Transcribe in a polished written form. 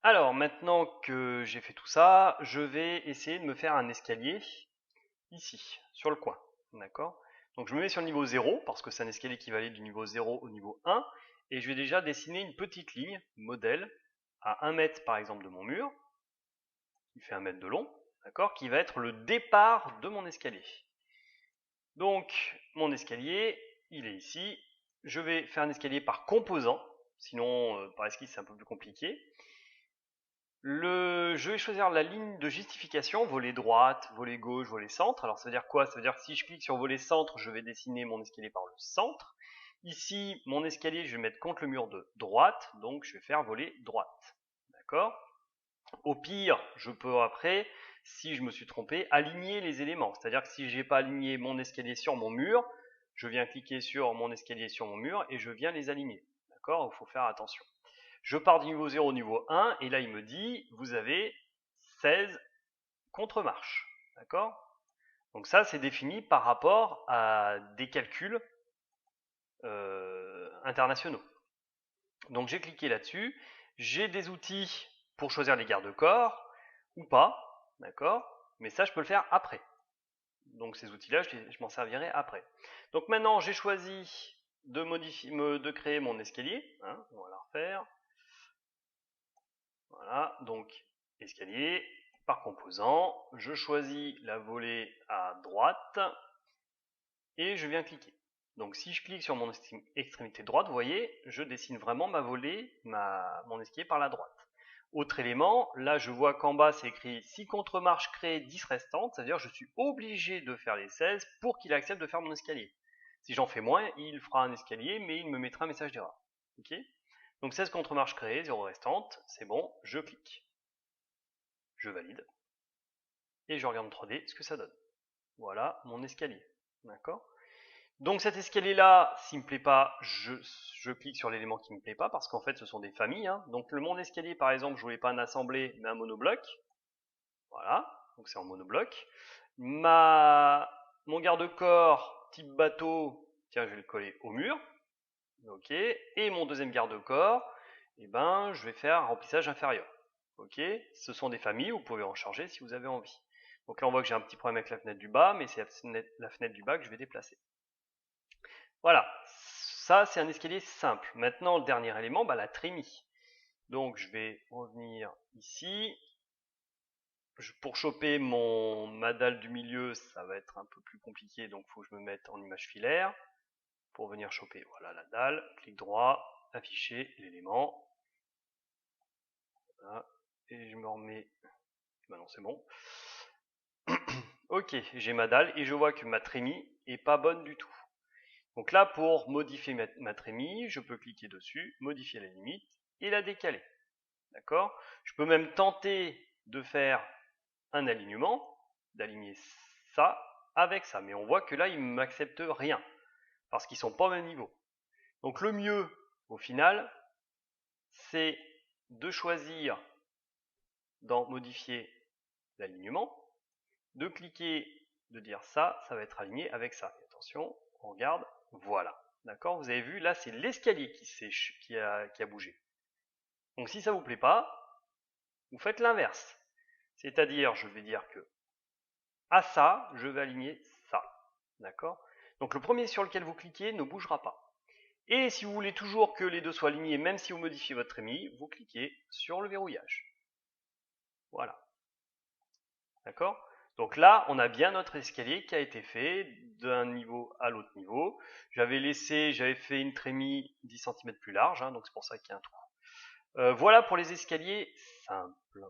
Alors, maintenant que j'ai fait tout ça, je vais essayer de me faire un escalier ici, sur le coin. D'accord? Donc je me mets sur le niveau 0, parce que c'est un escalier qui va aller du niveau 0 au niveau 1, et je vais déjà dessiner une petite ligne, modèle, à 1 mètre par exemple de mon mur, qui fait 1 mètre de long, d'accord, qui va être le départ de mon escalier. Donc mon escalier, il est ici. Je vais faire un escalier par composant, sinon par esquisse c'est un peu plus compliqué. Je vais choisir la ligne de justification, volet droite, volet gauche, volet centre. Alors ça veut dire quoi? Ça veut dire que si je clique sur volet centre, je vais dessiner mon escalier par le centre. Ici, mon escalier, je vais mettre contre le mur de droite, donc je vais faire volet droite. D'accord? Au pire, je peux après, si je me suis trompé, aligner les éléments. C'est-à-dire que si je n'ai pas aligné mon escalier sur mon mur, je viens cliquer sur mon escalier sur mon mur et je viens les aligner. D'accord? Il faut faire attention. Je pars du niveau 0 au niveau 1 et là il me dit vous avez 16 contre-marches. D'accord? Donc ça c'est défini par rapport à des calculs internationaux. Donc j'ai cliqué là-dessus. J'ai des outils pour choisir les garde-corps ou pas. D'accord? Mais ça je peux le faire après. Donc ces outils-là, je m'en servirai après. Donc maintenant j'ai choisi de créer mon escalier. Hein, on va la refaire. Voilà, donc escalier, par composant, je choisis la volée à droite et je viens cliquer. Donc si je clique sur mon extrémité droite, vous voyez, je dessine vraiment ma volée, mon escalier par la droite. Autre élément, là je vois qu'en bas c'est écrit 6 contre-marches créées, 10 restantes, c'est-à-dire que je suis obligé de faire les 16 pour qu'il accepte de faire mon escalier. Si j'en fais moins, il fera un escalier, mais il me mettra un message d'erreur. Ok? Donc 16 contre-marches créées, 0 restantes, c'est bon, je clique. Je valide, et je regarde en 3D ce que ça donne. Voilà mon escalier. D'accord? Donc cet escalier-là, s'il ne me plaît pas, je clique sur l'élément qui ne me plaît pas, parce qu'en fait ce sont des familles. Hein. Donc mon escalier, par exemple, je ne voulais pas un assemblé, mais un monobloc. Voilà, donc c'est en monobloc. Mon garde-corps type bateau, tiens, je vais le coller au mur. Ok. Et mon deuxième garde-corps, eh ben, je vais faire un remplissage inférieur. Ok. Ce sont des familles, vous pouvez en changer si vous avez envie. Donc là, on voit que j'ai un petit problème avec la fenêtre du bas, mais c'est la fenêtre du bas que je vais déplacer. Voilà. Ça, c'est un escalier simple. Maintenant, le dernier élément, bah, la trémie. Donc, je vais revenir ici. Pour choper ma dalle du milieu, ça va être un peu plus compliqué, donc il faut que je me mette en image filaire. Pour venir choper, voilà la dalle. Clic droit, afficher l'élément. Voilà. Et je me remets. Bah non, c'est bon. Ok, j'ai ma dalle et je vois que ma trémie est pas bonne du tout. Donc là, pour modifier ma trémie, je peux cliquer dessus, modifier la limite et la décaler. D'accord? Je peux même tenter de faire un alignement, d'aligner ça avec ça. Mais on voit que là, il ne m'accepte rien parce qu'ils ne sont pas au même niveau. Donc le mieux, au final, c'est de choisir dans modifier l'alignement, de cliquer, de dire ça, ça va être aligné avec ça. Et attention, on regarde, voilà. D'accord? Vous avez vu, là, c'est l'escalier qui a bougé. Donc si ça vous plaît pas, vous faites l'inverse. C'est-à-dire, je vais dire que à ça, je vais aligner ça. D'accord? Donc le premier sur lequel vous cliquez ne bougera pas. Et si vous voulez toujours que les deux soient alignés, même si vous modifiez votre trémie, vous cliquez sur le verrouillage. Voilà. D'accord? Donc là, on a bien notre escalier qui a été fait d'un niveau à l'autre niveau. J'avais fait une trémie 10 cm plus large, hein, donc c'est pour ça qu'il y a un trou. Voilà pour les escaliers simples.